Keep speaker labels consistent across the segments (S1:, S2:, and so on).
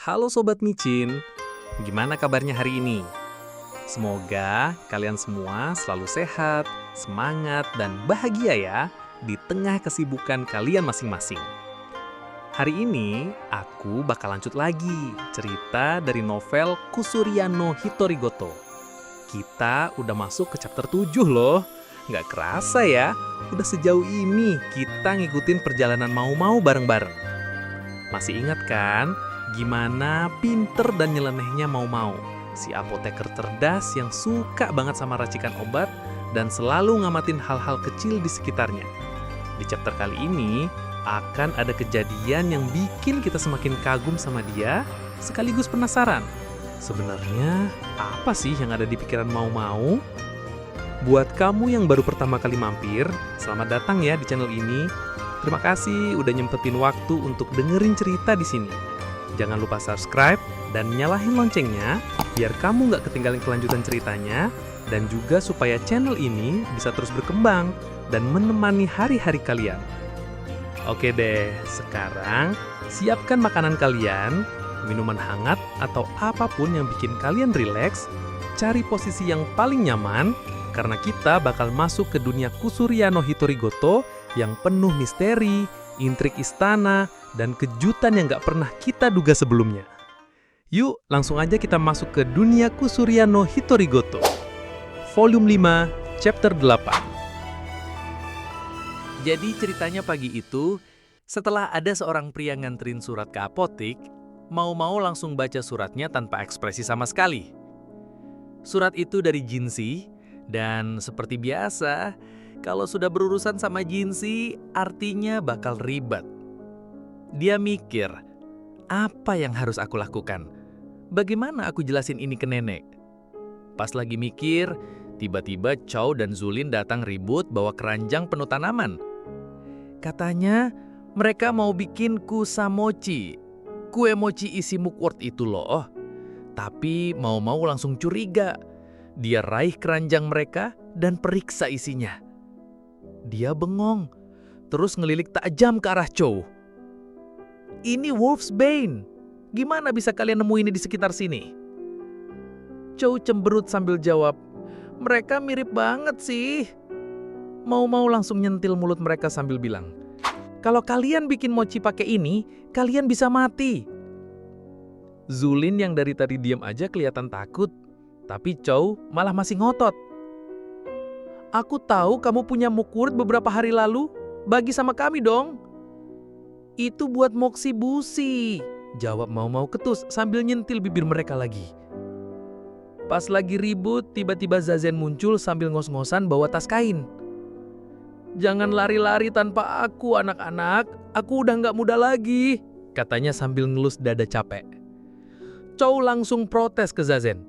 S1: Halo Sobat Micin, gimana kabarnya hari ini? Semoga kalian semua selalu sehat, semangat, dan bahagia ya di tengah kesibukan kalian masing-masing. Hari ini aku bakal lanjut lagi cerita dari novel Kusuriya no Hitorigoto. Kita udah masuk ke chapter 7 loh. Nggak kerasa ya, udah sejauh ini kita ngikutin perjalanan mau-mau bareng-bareng. Masih ingat kan gimana pinter dan nyelenehnya mau-mau, si apoteker cerdas yang suka banget sama racikan obat dan selalu ngamatin hal-hal kecil di sekitarnya. Di chapter kali ini akan ada kejadian yang bikin kita semakin kagum sama dia, sekaligus penasaran. Sebenarnya apa sih yang ada di pikiran mau-mau? Buat kamu yang baru pertama kali mampir, selamat datang ya di channel ini. Terima kasih udah nyempetin waktu untuk dengerin cerita di sini. Jangan lupa subscribe dan nyalahin loncengnya biar kamu nggak ketinggalan kelanjutan ceritanya dan juga supaya channel ini bisa terus berkembang dan menemani hari-hari kalian. Oke deh, sekarang siapkan makanan kalian, minuman hangat atau apapun yang bikin kalian rileks, cari posisi yang paling nyaman karena kita bakal masuk ke dunia Kusuriya no Hitorigoto yang penuh misteri, intrik istana, dan kejutan yang gak pernah kita duga sebelumnya. Yuk, langsung aja kita masuk ke dunia Kusuriya no Hitorigoto. Volume 5, Chapter 8. Jadi ceritanya pagi itu, setelah ada seorang pria nganterin surat ke apotik, mau langsung baca suratnya tanpa ekspresi sama sekali. Surat itu dari Jinshi, dan seperti biasa, kalau sudah berurusan sama Jinshi, artinya bakal ribet. Dia mikir, apa yang harus aku lakukan? Bagaimana aku jelasin ini ke nenek? Pas lagi mikir, tiba-tiba Chow dan Zulin datang ribut bawa keranjang penuh tanaman. Katanya, mereka mau bikin kusamochi, kue mochi isi mugwort itu loh. Tapi mau langsung curiga. Dia raih keranjang mereka dan periksa isinya. Dia bengong, terus ngelilik tajam ke arah Chow. Ini Wolf's Bane. Gimana bisa kalian nemu ini di sekitar sini? Chow cemberut sambil jawab, mereka mirip banget sih. Mau langsung nyentil mulut mereka sambil bilang, kalau kalian bikin mochi pakai ini, kalian bisa mati. Zulin yang dari tadi diam aja kelihatan takut, tapi Chow malah masih ngotot. Aku tahu kamu punya mugwort beberapa hari lalu, bagi sama kami dong. Itu buat Moxie Busi, jawab mau ketus sambil nyentil bibir mereka lagi. Pas lagi ribut, tiba-tiba Zazen muncul sambil ngos-ngosan bawa tas kain. Jangan lari-lari tanpa aku anak-anak, aku udah nggak muda lagi, katanya sambil ngelus dada capek. Chow langsung protes ke Zazen.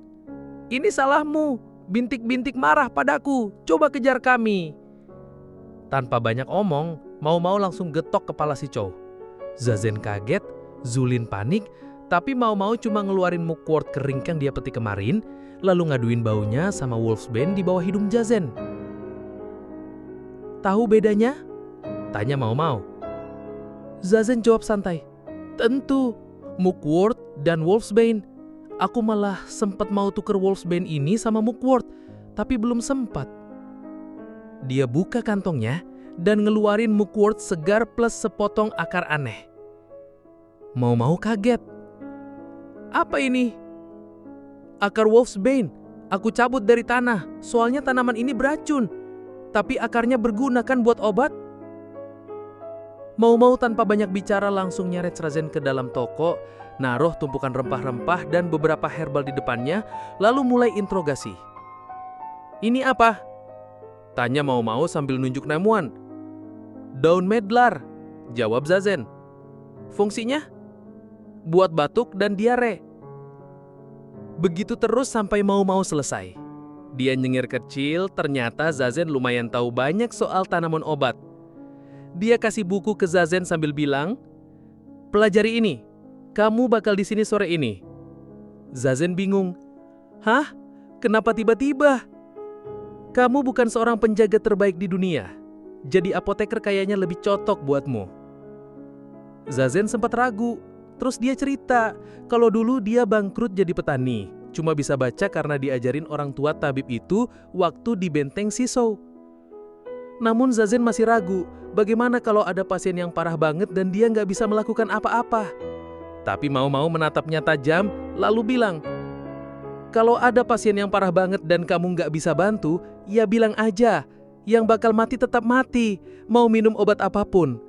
S1: Ini salahmu, bintik-bintik marah padaku, coba kejar kami. Tanpa banyak omong, mau langsung getok kepala si Chow. Zazen kaget, Zulin panik, tapi mau cuma ngeluarin mugwort kering yang dia petik kemarin, lalu ngaduin baunya sama Wolf's Bane di bawah hidung Zazen. Tahu bedanya? Tanya mau. Zazen jawab santai. Tentu, mugwort dan Wolf's Bane. Aku malah sempat mau tuker Wolf's Bane ini sama mugwort, tapi belum sempat. Dia buka kantongnya dan ngeluarin mugwort segar plus sepotong akar aneh. Mau kaget. Apa ini? Akar Wolf's Bane. Aku cabut dari tanah, soalnya tanaman ini beracun. Tapi akarnya berguna kan buat obat? Mau tanpa banyak bicara langsung nyeret Zazen ke dalam toko, naruh tumpukan rempah-rempah dan beberapa herbal di depannya, lalu mulai interogasi. Ini apa? Tanya mau sambil nunjuk ramuan. Daun medlar, jawab Zazen. Fungsinya? Buat batuk dan diare. Begitu terus sampai mau selesai. Dia nyengir kecil, ternyata Zazen lumayan tahu banyak soal tanaman obat. Dia kasih buku ke Zazen sambil bilang, pelajari ini, kamu bakal di sini sore ini. Zazen bingung. Hah? Kenapa tiba-tiba? Kamu bukan seorang penjaga terbaik di dunia. Jadi apoteker kayaknya lebih cocok buatmu. Zazen sempat ragu, Terus dia cerita, kalau dulu dia bangkrut jadi petani. Cuma bisa baca karena diajarin orang tua tabib itu waktu di benteng Sisou. Namun Zazen masih ragu, bagaimana kalau ada pasien yang parah banget dan dia nggak bisa melakukan apa-apa. Tapi mau-mau menatapnya tajam, lalu bilang, kalau ada pasien yang parah banget dan kamu nggak bisa bantu, ya bilang aja. Yang bakal mati tetap mati, mau minum obat apapun.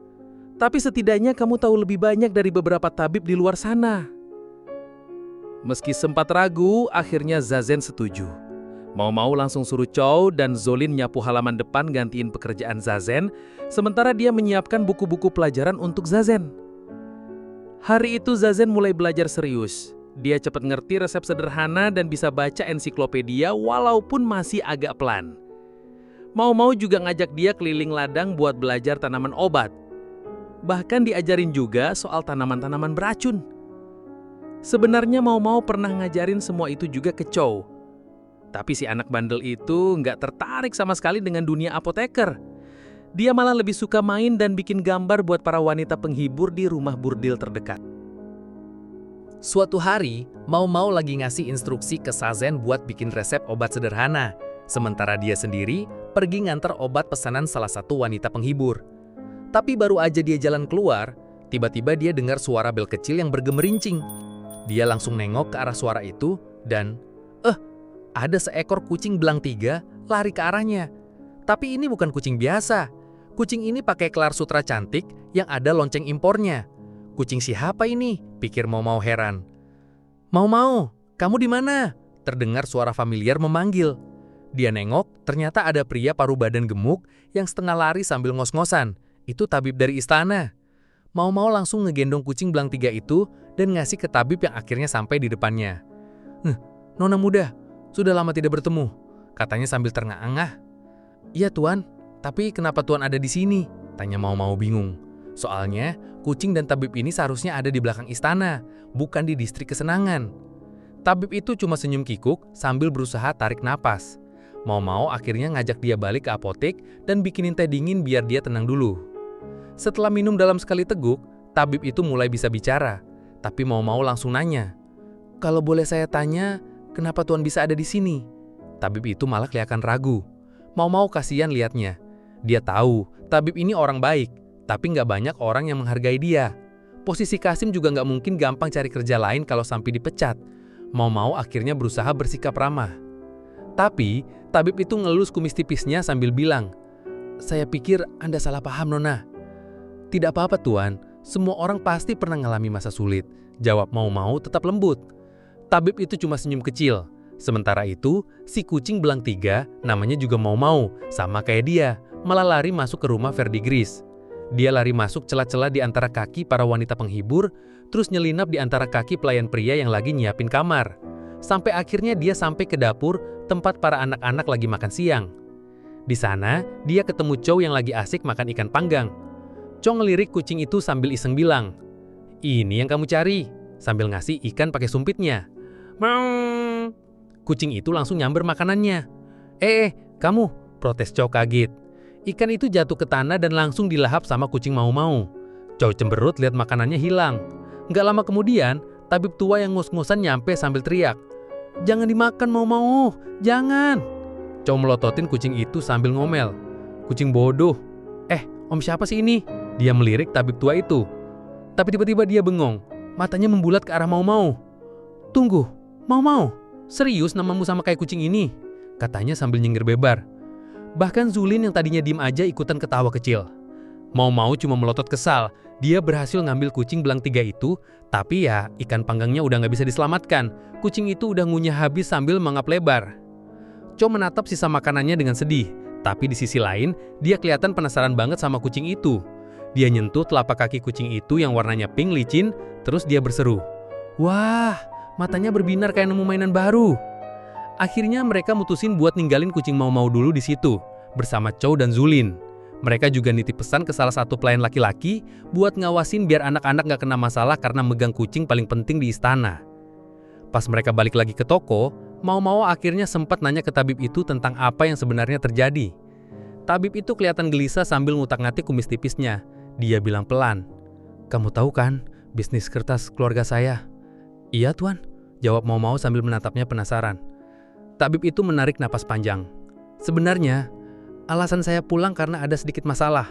S1: Tapi setidaknya kamu tahu lebih banyak dari beberapa tabib di luar sana. Meski sempat ragu, akhirnya Zazen setuju. Mau-mau langsung suruh Chow dan Zolin nyapu halaman depan gantiin pekerjaan Zazen, sementara dia menyiapkan buku-buku pelajaran untuk Zazen. Hari itu Zazen mulai belajar serius. Dia cepat ngerti resep sederhana dan bisa baca ensiklopedia walaupun masih agak pelan. Mau-mau juga ngajak dia keliling ladang buat belajar tanaman obat. Bahkan diajarin juga soal tanaman-tanaman beracun. Sebenarnya Mau-mau pernah ngajarin semua itu juga ke Chow. Tapi si anak bandel itu nggak tertarik sama sekali dengan dunia apoteker. Dia malah lebih suka main dan bikin gambar buat para wanita penghibur di rumah burdil terdekat.
S2: Suatu hari, Mau-mau lagi ngasih instruksi ke Zazen buat bikin resep obat sederhana. Sementara dia sendiri pergi nganter obat pesanan salah satu wanita penghibur. Tapi baru aja dia jalan keluar, tiba-tiba dia dengar suara bel kecil yang bergemerincing. Dia langsung nengok ke arah suara itu dan, ada seekor kucing belang 3 lari ke arahnya. Tapi ini bukan kucing biasa. Kucing ini pakai kelar sutra cantik yang ada lonceng impornya. Kucing siapa ini? Pikir Mau-mau heran. Mau-mau, kamu di mana? Terdengar suara familiar memanggil. Dia nengok, ternyata ada pria paruh badan gemuk yang setengah lari sambil ngos-ngosan. Itu tabib dari istana. Mau-mau langsung ngegendong kucing belang 3 itu dan ngasih ke tabib yang akhirnya sampai di depannya. Nona muda, sudah lama tidak bertemu, katanya sambil terengah-engah. Iya tuan, tapi kenapa tuan ada di sini? Tanya Mau-mau bingung. Soalnya, kucing dan tabib ini seharusnya ada di belakang istana, bukan di distrik kesenangan. Tabib itu cuma senyum kikuk sambil berusaha tarik napas. Mau-mau akhirnya ngajak dia balik ke apotek dan bikinin teh dingin biar dia tenang dulu. Setelah minum dalam sekali teguk, tabib itu mulai bisa bicara. Tapi Mau-mau langsung nanya, kalau boleh saya tanya, kenapa tuan bisa ada di sini? Tabib itu malah kelihatan ragu. Mau-mau kasihan liatnya. Dia tahu, tabib ini orang baik, tapi nggak banyak orang yang menghargai dia. Posisi Kasim juga nggak mungkin gampang cari kerja lain kalau sampai dipecat. Mau-mau akhirnya berusaha bersikap ramah. Tapi, tabib itu ngelus kumis tipisnya sambil bilang, saya pikir Anda salah paham, Nona. Tidak apa-apa, Tuan. Semua orang pasti pernah ngalami masa sulit. Jawab Mau-mau tetap lembut. Tabib itu cuma senyum kecil. Sementara itu, si kucing belang 3, namanya juga Mau-mau, sama kayak dia, malah lari masuk ke rumah Verdigris. Dia lari masuk celah-celah di antara kaki para wanita penghibur, terus nyelinap di antara kaki pelayan pria yang lagi nyiapin kamar. Sampai akhirnya dia sampai ke dapur tempat para anak-anak lagi makan siang. Di sana, dia ketemu Chow yang lagi asik makan ikan panggang. Chow ngelirik kucing itu sambil iseng bilang, "Ini yang kamu cari," sambil ngasih ikan pakai sumpitnya. "Mau." Kucing itu langsung nyamber makanannya. Kamu," protes Chow kaget. Ikan itu jatuh ke tanah dan langsung dilahap sama kucing Mau-mau. Chow cemberut lihat makanannya hilang. Nggak lama kemudian, tabib tua yang ngos-ngosan nyampe sambil teriak, "Jangan dimakan Mau-mau, jangan!" Chow melototin kucing itu sambil ngomel, "Kucing bodoh. Om siapa sih ini?" Dia melirik tabib tua itu. Tapi tiba-tiba dia bengong, matanya membulat ke arah Mau-mau. "Tunggu, Mau-mau, serius namamu sama kayak kucing ini?" Katanya sambil nyengir bebar. Bahkan Zulin yang tadinya diem aja ikutan ketawa kecil. Mau-mau cuma melotot kesal. Dia berhasil ngambil kucing belang 3 itu, tapi ya ikan panggangnya udah nggak bisa diselamatkan. Kucing itu udah ngunyah habis sambil mangap lebar. Chow menatap sisa makanannya dengan sedih, tapi di sisi lain, dia kelihatan penasaran banget sama kucing itu. Dia nyentuh telapak kaki kucing itu yang warnanya pink licin, terus dia berseru, "Wah, matanya berbinar kayak nemu mainan baru." Akhirnya mereka mutusin buat ninggalin kucing Mau-mau dulu di situ, bersama Chow dan Zulin. Mereka juga nitip pesan ke salah satu pelayan laki-laki buat ngawasin biar anak-anak nggak kena masalah karena megang kucing paling penting di istana. Pas mereka balik lagi ke toko, Mau-mau akhirnya sempat nanya ke tabib itu tentang apa yang sebenarnya terjadi. Tabib itu kelihatan gelisah sambil ngutak-ngatik kumis tipisnya. Dia bilang pelan, "Kamu tahu kan, Bisnis kertas keluarga saya. Iya tuan, jawab mau-mau sambil menatapnya penasaran. Tabib itu menarik napas panjang. Sebenarnya, alasan saya pulang karena ada sedikit masalah.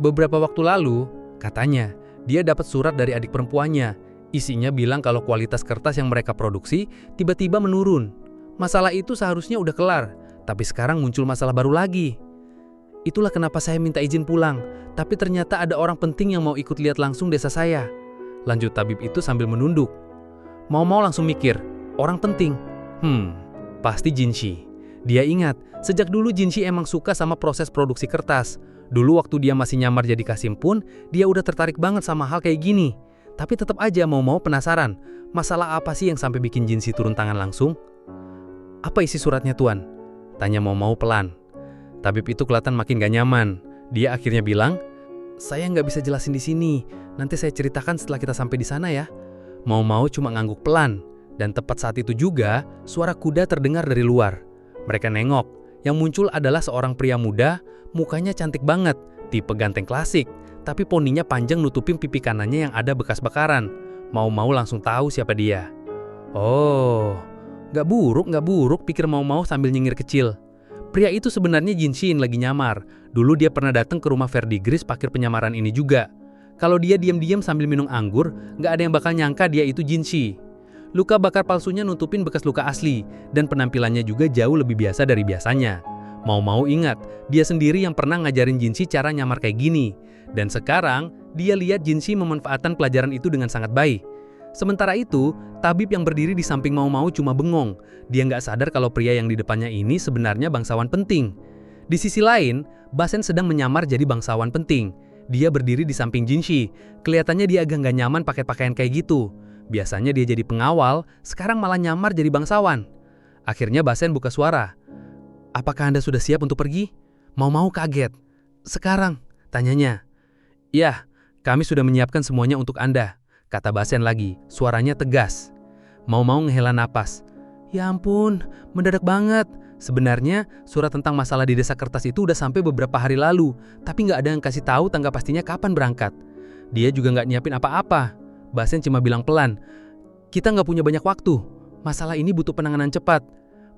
S2: Beberapa waktu lalu, katanya, dia dapat surat dari adik perempuannya. Isinya bilang kalau kualitas kertas yang mereka produksi tiba-tiba menurun. Masalah itu seharusnya udah kelar, tapi sekarang muncul masalah baru lagi. Itulah kenapa saya minta izin pulang, tapi ternyata ada orang penting yang mau ikut lihat langsung desa saya. Lanjut tabib itu sambil menunduk. Mau-mau langsung mikir, orang penting. Pasti Jinshi. Dia ingat, sejak dulu Jinshi emang suka sama proses produksi kertas. Dulu waktu dia masih nyamar jadi Kasim pun, dia udah tertarik banget sama hal kayak gini. Tapi tetap aja mau-mau penasaran, masalah apa sih yang sampai bikin Jinshi turun tangan langsung? Apa isi suratnya tuan? Tanya mau-mau pelan. Tabib itu kelihatan makin gak nyaman. Dia akhirnya bilang, saya nggak bisa jelasin di sini. Nanti saya ceritakan setelah kita sampai di sana ya. Mau-mau cuma ngangguk pelan. Dan tepat saat itu juga, suara kuda terdengar dari luar. Mereka nengok. Yang muncul adalah seorang pria muda, mukanya cantik banget, tipe ganteng klasik. Tapi poninya panjang nutupin pipi kanannya yang ada bekas bakaran. Mau-mau langsung tahu siapa dia. Oh, nggak buruk, pikir mau-mau sambil nyengir kecil. Pria itu sebenarnya Jinshi yang lagi nyamar. Dulu dia pernah datang ke rumah Verdigris pakai penyamaran ini juga. Kalau dia diam-diam sambil minum anggur, nggak ada yang bakal nyangka dia itu Jinshi. Luka bakar palsunya nutupin bekas luka asli, dan penampilannya juga jauh lebih biasa dari biasanya. Mau-mau ingat, dia sendiri yang pernah ngajarin Jinshi cara nyamar kayak gini. Dan sekarang, dia lihat Jinshi memanfaatkan pelajaran itu dengan sangat baik. Sementara itu, tabib yang berdiri di samping mau-mau cuma bengong. Dia nggak sadar kalau pria yang di depannya ini sebenarnya bangsawan penting. Di sisi lain, Basen sedang menyamar jadi bangsawan penting. Dia berdiri di samping Jinshi. Kelihatannya dia agak nggak nyaman pakai pakaian kayak gitu. Biasanya dia jadi pengawal, sekarang malah nyamar jadi bangsawan. Akhirnya Basen buka suara. Apakah Anda sudah siap untuk pergi? Mau-mau kaget. Sekarang, tanyanya. Ya, kami sudah menyiapkan semuanya untuk Anda, kata Basen lagi, suaranya tegas. Mau-mau ngehela napas. Ya ampun, mendadak banget. Sebenarnya, surat tentang masalah di desa kertas itu udah sampai beberapa hari lalu, tapi nggak ada yang kasih tahu tanggal pastinya kapan berangkat. Dia juga nggak nyiapin apa-apa. Basen cuma bilang pelan, kita nggak punya banyak waktu. Masalah ini butuh penanganan cepat.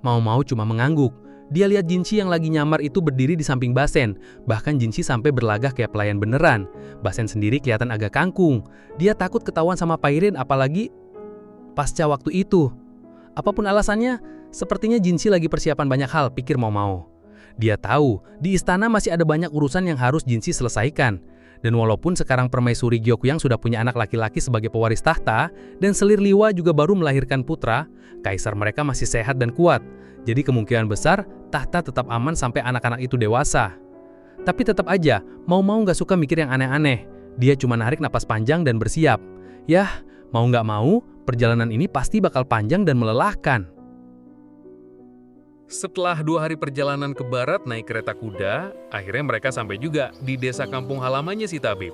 S2: Mau-mau cuma mengangguk. Dia lihat Jinshi yang lagi nyamar itu berdiri di samping Basen. Bahkan Jinshi sampai berlagak kayak pelayan beneran. Basen sendiri kelihatan agak kangkung. Dia takut ketahuan sama Pairin apalagi pasca waktu itu. Apapun alasannya, sepertinya Jinshi lagi persiapan banyak hal, pikir mau-mau. Dia tahu, di istana masih ada banyak urusan yang harus Jinshi selesaikan. Dan walaupun sekarang Permaisuri Gyokyang sudah punya anak laki-laki sebagai pewaris tahta, dan Selir Liwa juga baru melahirkan putra, kaisar mereka masih sehat dan kuat. Jadi kemungkinan besar, tahta tetap aman sampai anak-anak itu dewasa. Tapi tetap aja, mau-mau nggak suka mikir yang aneh-aneh. Dia cuma narik napas panjang dan bersiap. Yah, mau nggak mau, perjalanan ini pasti bakal panjang dan melelahkan.
S1: Setelah 2 hari perjalanan ke barat naik kereta kuda, akhirnya mereka sampai juga di desa kampung halamannya si tabib.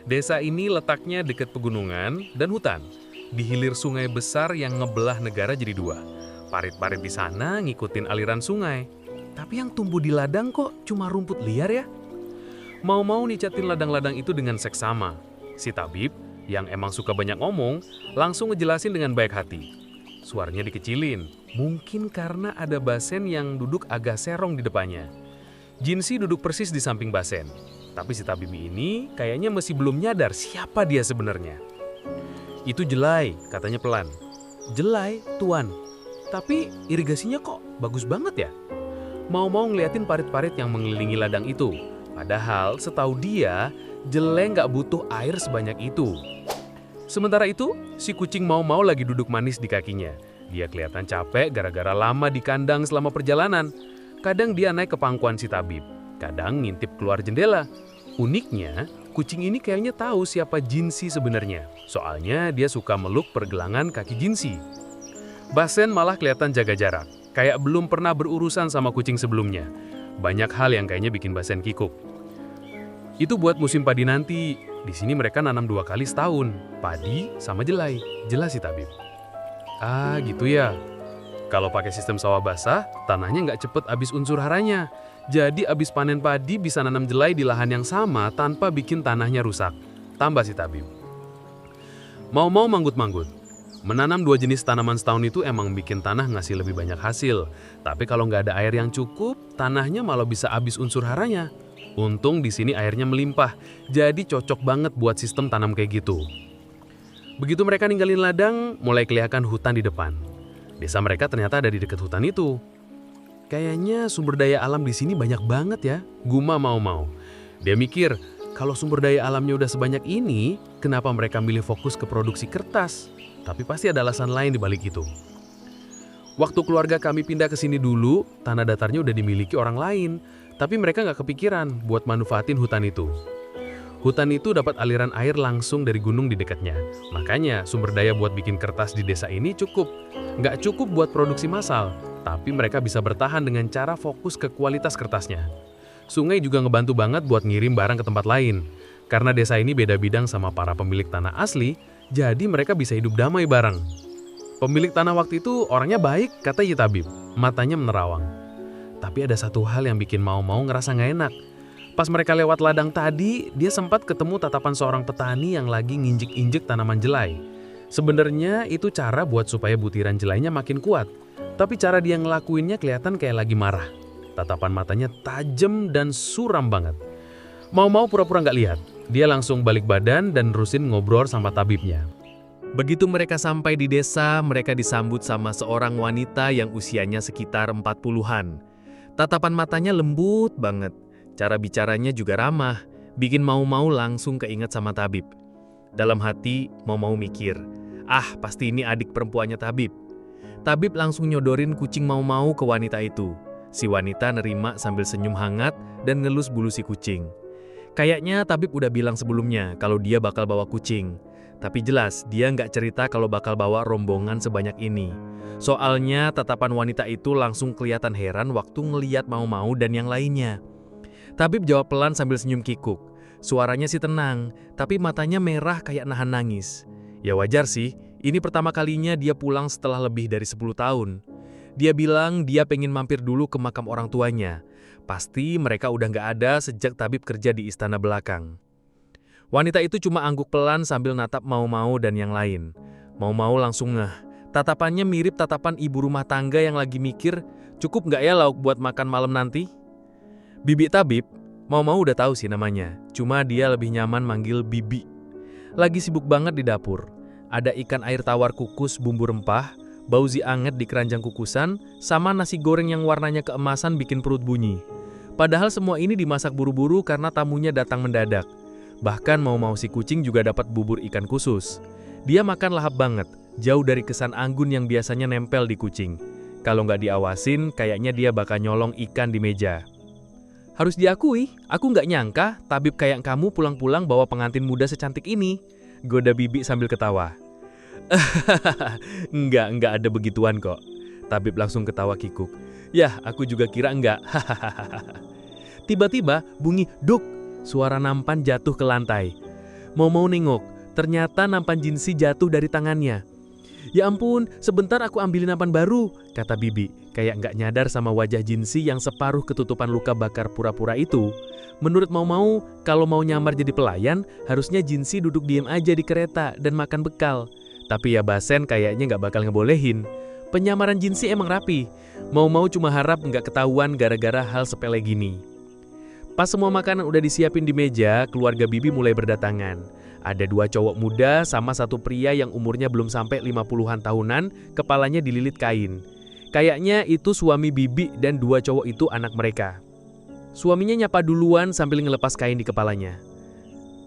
S1: Desa ini letaknya dekat pegunungan dan hutan, di hilir sungai besar yang ngebelah negara jadi 2. Parit-parit di sana ngikutin aliran sungai. Tapi yang tumbuh di ladang kok cuma rumput liar ya? Mau-mau nicatin ladang-ladang itu dengan seksama. Si tabib, yang emang suka banyak ngomong, langsung ngejelasin dengan baik hati. Suaranya dikecilin, mungkin karena ada Basen yang duduk agak serong di depannya. Jinshi duduk persis di samping Basen. Tapi si tabib ini kayaknya masih belum nyadar siapa dia sebenarnya. Itu jelai, katanya pelan. Jelai, tuan. Tapi irigasinya kok bagus banget ya? Mau-mau ngeliatin parit-parit yang mengelilingi ladang itu. Padahal setahu dia, jelai nggak butuh air sebanyak itu. Sementara itu, si kucing mau-mau lagi duduk manis di kakinya. Dia kelihatan capek gara-gara lama di kandang selama perjalanan. Kadang dia naik ke pangkuan si tabib, kadang ngintip keluar jendela. Uniknya, kucing ini kayaknya tahu siapa Jinshi sebenarnya. Soalnya dia suka meluk pergelangan kaki Jinshi. Basen malah kelihatan jaga jarak, kayak belum pernah berurusan sama kucing sebelumnya. Banyak hal yang kayaknya bikin Basen kikuk. Itu buat musim padi nanti. Di sini mereka nanam 2 kali setahun, padi sama jelai, jelas si tabib. Ah gitu ya. Kalau pakai sistem sawah basah, tanahnya nggak cepet habis unsur haranya. Jadi habis panen padi bisa nanam jelai di lahan yang sama tanpa bikin tanahnya rusak. Tambah si tabib.
S3: Mau-mau manggut-manggut. Menanam 2 jenis tanaman setahun itu emang bikin tanah ngasih lebih banyak hasil. Tapi kalau nggak ada air yang cukup, tanahnya malah bisa habis unsur haranya. Untung di sini airnya melimpah, jadi cocok banget buat sistem tanam kayak gitu. Begitu mereka ninggalin ladang, mulai kelihatan hutan di depan. Desa mereka ternyata ada di dekat hutan itu. Kayaknya sumber daya alam di sini banyak banget ya, guma mau-mau. Dia mikir, kalau sumber daya alamnya udah sebanyak ini, kenapa mereka milih fokus ke produksi kertas? Tapi pasti ada alasan lain di balik itu. Waktu keluarga kami pindah ke sini dulu, tanah datarnya udah dimiliki orang lain, tapi mereka nggak kepikiran buat manfaatin hutan itu. Hutan itu dapat aliran air langsung dari gunung di dekatnya. Makanya sumber daya buat bikin kertas di desa ini cukup. Nggak cukup buat produksi massal, tapi mereka bisa bertahan dengan cara fokus ke kualitas kertasnya. Sungai juga ngebantu banget buat ngirim barang ke tempat lain. Karena desa ini beda bidang sama para pemilik tanah asli, jadi mereka bisa hidup damai bareng. Pemilik tanah waktu itu orangnya baik, kata Yitabib. Matanya menerawang. Tapi ada satu hal yang bikin mau-mau ngerasa nggak enak. Pas mereka lewat ladang tadi, dia sempat ketemu tatapan seorang petani yang lagi nginjek-injek tanaman jelai. Sebenarnya itu cara buat supaya butiran jelainya makin kuat. Tapi cara dia ngelakuinnya kelihatan kayak lagi marah. Tatapan matanya tajam dan suram banget. Mau-mau pura-pura nggak lihat. Dia langsung balik badan dan nerusin ngobrol sama tabibnya.
S1: Begitu mereka sampai di desa, mereka disambut sama seorang wanita yang usianya sekitar 40-an. Tatapan matanya lembut banget. Cara bicaranya juga ramah, bikin mau-mau langsung keinget sama tabib. Dalam hati, mau-mau mikir, pasti ini adik perempuannya tabib. Tabib langsung nyodorin kucing mau-mau ke wanita itu. Si wanita nerima sambil senyum hangat dan ngelus bulu si kucing. Kayaknya tabib udah bilang sebelumnya kalau dia bakal bawa kucing. Tapi jelas dia nggak cerita kalau bakal bawa rombongan sebanyak ini. Soalnya tatapan wanita itu langsung kelihatan heran waktu ngeliat mau-mau dan yang lainnya. Tabib jawab pelan sambil senyum kikuk. Suaranya sih tenang, tapi matanya merah kayak nahan nangis. Ya wajar sih, ini pertama kalinya dia pulang setelah lebih dari 10 tahun. Dia bilang dia pengen mampir dulu ke makam orang tuanya. Pasti mereka udah nggak ada sejak tabib kerja di istana belakang. Wanita itu cuma angguk pelan sambil natap mau-mau dan yang lain. Mau-mau langsung ngeh. Tatapannya mirip tatapan ibu rumah tangga yang lagi mikir, cukup nggak ya lauk buat makan malam nanti? Bibi tabib, mau-mau udah tahu sih namanya. Cuma dia lebih nyaman manggil Bibi. Lagi sibuk banget di dapur. Ada ikan air tawar kukus bumbu rempah, bauzi anget di keranjang kukusan, sama nasi goreng yang warnanya keemasan bikin perut bunyi. Padahal semua ini dimasak buru-buru karena tamunya datang mendadak. Bahkan mau-mau si kucing juga dapat bubur ikan khusus. Dia makan lahap banget, jauh dari kesan anggun yang biasanya nempel di kucing. Kalau nggak diawasin, kayaknya dia bakal nyolong ikan di meja. Harus diakui, aku nggak nyangka tabib kayak kamu pulang-pulang bawa pengantin muda secantik ini. Goda Bibi sambil ketawa. Enggak ada begituan kok. Tabib langsung ketawa kikuk. Yah, aku juga kira enggak. Tiba-tiba bunyi duk. Suara nampan jatuh ke lantai. Mau nengok, ternyata nampan Jinsi jatuh dari tangannya. Ya ampun, sebentar aku ambilin nampan baru, kata Bibi. Kayak nggak nyadar sama wajah Jinsi yang separuh ketutupan luka bakar pura-pura itu. Menurut mau kalau mau nyamar jadi pelayan, harusnya Jinsi duduk diem aja di kereta dan makan bekal. Tapi ya Basen kayaknya nggak bakal ngebolehin. Penyamaran Jinsi emang rapi. Mau cuma harap nggak ketahuan gara-gara hal sepele gini. Pas semua makanan udah disiapin di meja, keluarga Bibi mulai berdatangan. Ada 2 cowok muda sama 1 pria yang umurnya belum sampai 50-an tahunan, kepalanya dililit kain. Kayaknya itu suami Bibi dan 2 cowok itu anak mereka. Suaminya nyapa duluan sambil ngelepas kain di kepalanya.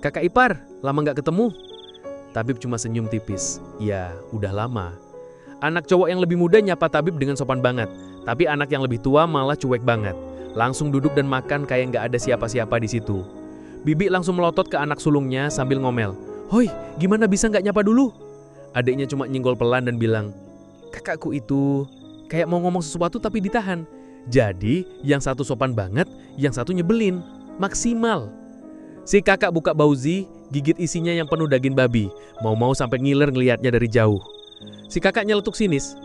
S1: Kakak ipar, lama nggak ketemu? Tabib cuma senyum tipis. Ya, udah lama. Anak cowok yang lebih muda nyapa Tabib dengan sopan banget, tapi anak yang lebih tua malah cuek banget. Langsung duduk dan makan kayak nggak ada siapa-siapa di situ. Bibi langsung melotot ke anak sulungnya sambil ngomel. Hoi, gimana bisa nggak nyapa dulu? Adiknya cuma nyenggol pelan dan bilang, kakakku itu kayak mau ngomong sesuatu tapi ditahan. Jadi, yang satu sopan banget, yang satu nyebelin. Maksimal. Si kakak buka bauzi, gigit isinya yang penuh daging babi. Mau sampai ngiler ngelihatnya dari jauh. Si kakak nyeletuk sinis.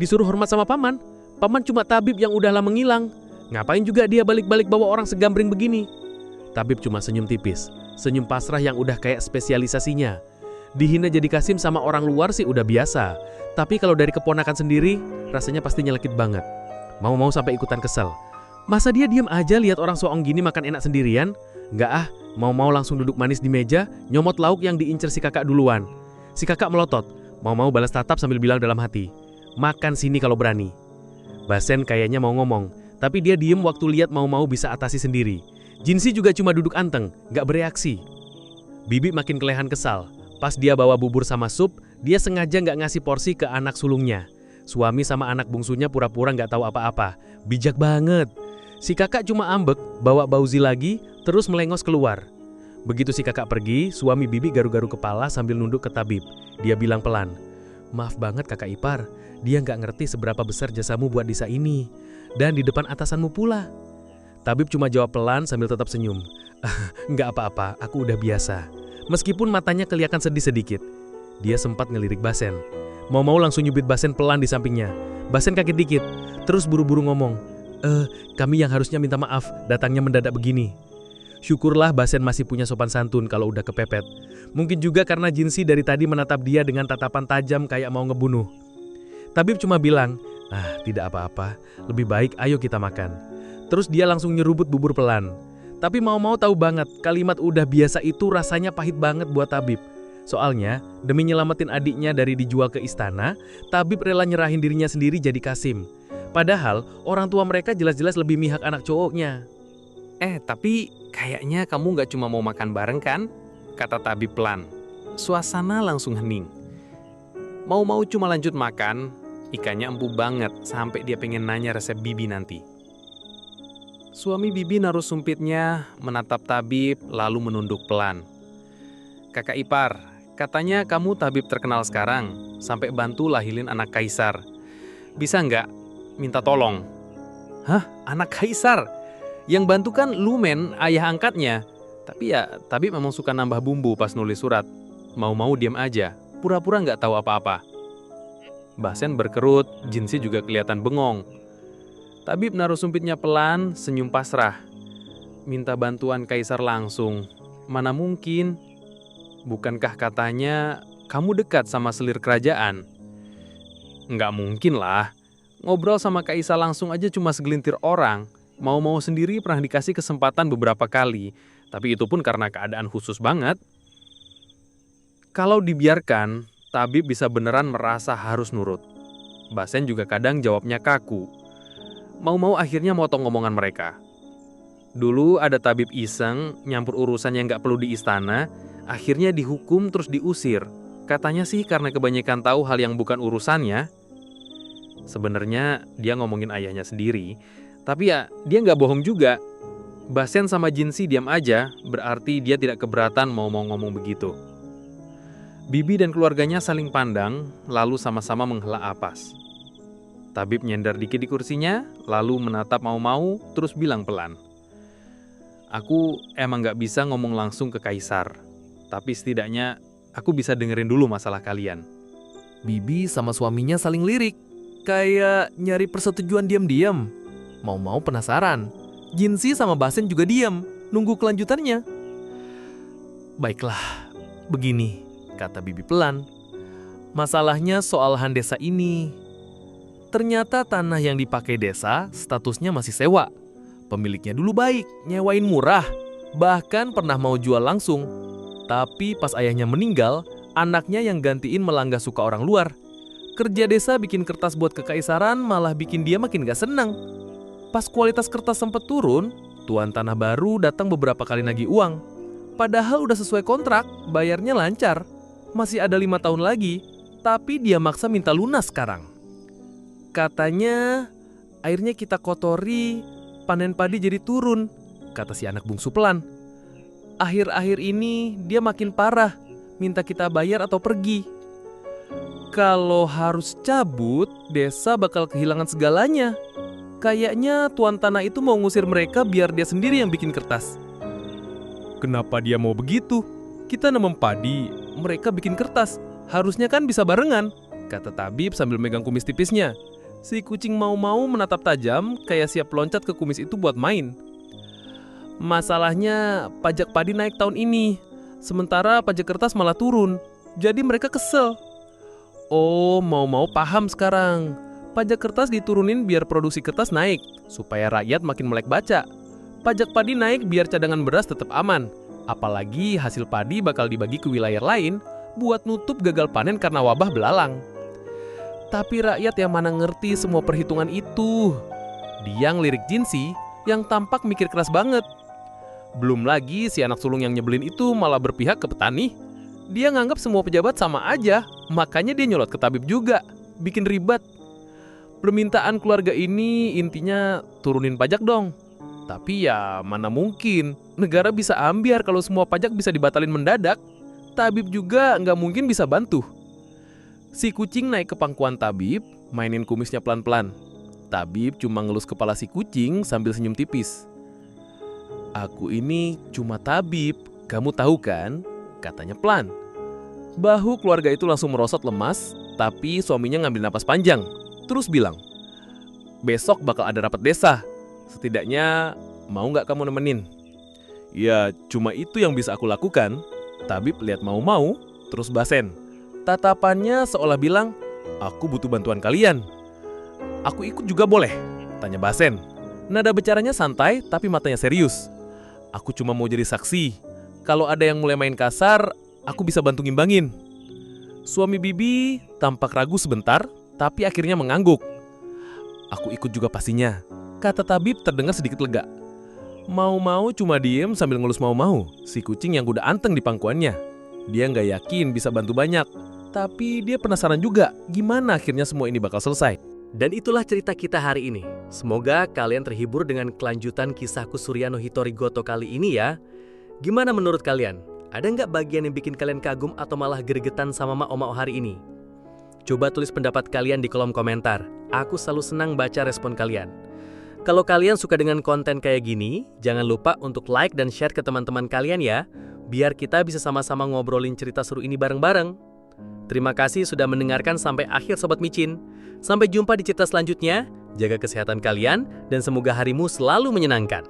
S1: Disuruh hormat sama paman. Paman cuma tabib yang udah lama ngilang. Ngapain juga dia balik-balik bawa orang segambring begini? Tabib cuma senyum tipis, senyum pasrah yang udah kayak spesialisasinya.
S3: Dihina jadi Kasim sama orang luar sih udah biasa. Tapi kalau dari keponakan sendiri, rasanya pasti nyelekit banget. Mau-mau sampai ikutan kesel. Masa dia diem aja lihat orang soong gini makan enak sendirian? Nggak ah, mau-mau langsung duduk manis di meja, nyomot lauk yang diincer si kakak duluan. Si kakak melotot, mau-mau balas tatap sambil bilang dalam hati, makan sini kalau berani. Basen kayaknya mau ngomong, tapi dia diem waktu lihat mau-mau bisa atasi sendiri. Jinsi juga cuma duduk anteng, nggak bereaksi. Bibi makin kelehan kesal. Pas dia bawa bubur sama sup, dia sengaja nggak ngasih porsi ke anak sulungnya. Suami sama anak bungsunya pura-pura nggak tahu apa-apa. Bijak banget. Si kakak cuma ambek, bawa bauzi lagi, terus melengos keluar. Begitu si kakak pergi, suami Bibi garu-garu kepala sambil nunduk ke tabib. Dia bilang pelan, maaf banget kakak ipar, dia nggak ngerti seberapa besar jasamu buat desa ini. Dan di depan atasanmu pula. Tabib cuma jawab pelan sambil tetap senyum. Nggak apa-apa, aku udah biasa. Meskipun matanya kelihatan sedih sedikit. Dia sempat ngelirik Basen. Mau-mau langsung nyubit Basen pelan di sampingnya. Basen kaget dikit, terus buru-buru ngomong, kami yang harusnya minta maaf, datangnya mendadak begini. Syukurlah Basen masih punya sopan santun kalau udah kepepet. Mungkin juga karena Jinsi dari tadi menatap dia dengan tatapan tajam kayak mau ngebunuh. Tabib cuma bilang, tidak apa-apa, lebih baik ayo kita makan. Terus dia langsung nyerubut bubur pelan. Tapi mau-mau tahu banget, kalimat udah biasa itu rasanya pahit banget buat Tabib. Soalnya, demi nyelamatin adiknya dari dijual ke istana, Tabib rela nyerahin dirinya sendiri jadi Kasim. Padahal, orang tua mereka jelas-jelas lebih mihak anak cowoknya.
S1: Tapi kayaknya kamu nggak cuma mau makan bareng kan? Kata tabib pelan. Suasana langsung hening. Mau-mau cuma lanjut makan, ikannya empuk banget sampai dia pengen nanya resep Bibi nanti. Suami Bibi naruh sumpitnya, menatap tabib, lalu menunduk pelan. Kakak ipar, katanya kamu tabib terkenal sekarang, sampai bantu lahilin anak kaisar. Bisa nggak minta tolong? Hah? Anak kaisar? Yang bantu kan Lumen, ayah angkatnya. Tapi ya, tabib memang suka nambah bumbu pas nulis surat. Mau-mau diam aja, pura-pura nggak tahu apa-apa. Basen berkerut, Jinsi juga kelihatan bengong. Tabib naruh sumpitnya pelan, senyum pasrah. Minta bantuan kaisar langsung. Mana mungkin? Bukankah katanya kamu dekat sama selir kerajaan? Nggak mungkin lah. Ngobrol sama kaisar langsung aja cuma segelintir orang. Mau-mau sendiri pernah dikasih kesempatan beberapa kali, tapi itu pun karena keadaan khusus banget. Kalau dibiarkan, tabib bisa beneran merasa harus nurut. Basen juga kadang jawabnya kaku. Mau-mau akhirnya motong ngomongan mereka. Dulu ada tabib iseng, nyampur urusan yang nggak perlu di istana, akhirnya dihukum terus diusir. Katanya sih karena kebanyakan tahu hal yang bukan urusannya. Sebenarnya dia ngomongin ayahnya sendiri, tapi ya dia nggak bohong juga. Basen sama Jinsi diam aja, berarti dia tidak keberatan mau ngomong begitu. Bibi dan keluarganya saling pandang, lalu sama-sama menghela napas. Tabib nyender dikit di kursinya, lalu menatap mau-mau, terus bilang pelan. Aku emang nggak bisa ngomong langsung ke kaisar, tapi setidaknya aku bisa dengerin dulu masalah kalian.
S2: Bibi sama suaminya saling lirik, kayak nyari persetujuan diam-diam. Mau-mau penasaran. Jinsi sama Basen juga diam, nunggu kelanjutannya. Baiklah, begini, kata Bibi pelan. Masalahnya soal lahan desa ini. Ternyata tanah yang dipakai desa statusnya masih sewa. Pemiliknya dulu baik, nyewain murah, bahkan pernah mau jual langsung. Tapi pas ayahnya meninggal, anaknya yang gantiin malah nggak suka orang luar. Kerja desa bikin kertas buat kekaisaran malah bikin dia makin gak senang. Pas kualitas kertas sempat turun, tuan tanah baru datang beberapa kali nagih uang. Padahal udah sesuai kontrak, bayarnya lancar. Masih ada 5 tahun lagi, tapi dia maksa minta lunas sekarang. Katanya, airnya kita kotori, panen padi jadi turun, kata si anak bungsu pelan. Akhir-akhir ini dia makin parah, minta kita bayar atau pergi. Kalau harus cabut, desa bakal kehilangan segalanya. Kayaknya tuan tanah itu mau ngusir mereka biar dia sendiri yang bikin kertas. Kenapa dia mau begitu? Kita nanam padi, mereka bikin kertas. Harusnya kan bisa barengan, kata tabib sambil megang kumis tipisnya. Si kucing mau-mau menatap tajam kayak siap loncat ke kumis itu buat main. Masalahnya pajak padi naik tahun ini, sementara pajak kertas malah turun.
S4: Jadi mereka kesel. Oh, mau paham sekarang. Pajak kertas diturunin biar produksi kertas naik, supaya rakyat makin melek baca. Pajak padi naik biar cadangan beras tetap aman. Apalagi hasil padi bakal dibagi ke wilayah lain buat nutup gagal panen karena wabah belalang. Tapi rakyat yang mana ngerti semua perhitungan itu. Dia ngelirik Jinsi yang tampak mikir keras banget. Belum lagi si anak sulung yang nyebelin itu malah berpihak ke petani. Dia nganggap semua pejabat sama aja, makanya dia nyolot ke tabib juga, bikin ribet. Permintaan keluarga ini intinya turunin pajak dong. Tapi ya mana mungkin, negara bisa ambiar kalau semua pajak bisa dibatalin mendadak. Tabib juga nggak mungkin bisa bantu. Si kucing naik ke pangkuan tabib, mainin kumisnya pelan-pelan. Tabib cuma ngelus kepala si kucing sambil senyum tipis. Aku ini cuma tabib, kamu tahu kan? Katanya pelan. Bahu keluarga itu langsung merosot lemas, tapi suaminya ngambil napas panjang. Terus bilang, besok bakal ada rapat desa. Setidaknya mau nggak kamu nemenin? Ya cuma itu yang bisa aku lakukan. Tabib lihat mau-mau, terus basen. Tatapannya seolah bilang, aku butuh bantuan kalian. Aku ikut juga boleh? Tanya basen. Nada bicaranya santai tapi matanya serius. Aku cuma mau jadi saksi. Kalau ada yang mulai main kasar, aku bisa bantu ngimbangin. Suami Bibi tampak ragu sebentar, tapi akhirnya mengangguk. Aku ikut juga pastinya, kata tabib terdengar sedikit lega. Mau-mau cuma diem sambil ngelus mau-mau, si kucing yang udah anteng di pangkuannya. Dia nggak yakin bisa bantu banyak, tapi dia penasaran juga gimana akhirnya semua ini bakal selesai.
S1: Dan itulah cerita kita hari ini. Semoga kalian terhibur dengan kelanjutan kisahku Suryano Hitorigoto kali ini ya. Gimana menurut kalian? Ada nggak bagian yang bikin kalian kagum atau malah gregetan sama Mak Omao hari ini? Coba tulis pendapat kalian di kolom komentar. Aku selalu senang baca respon kalian. Kalau kalian suka dengan konten kayak gini, jangan lupa untuk like dan share ke teman-teman kalian ya, biar kita bisa sama-sama ngobrolin cerita seru ini bareng-bareng. Terima kasih sudah mendengarkan sampai akhir Sobat Micin. Sampai jumpa di cerita selanjutnya. Jaga kesehatan kalian dan semoga harimu selalu menyenangkan.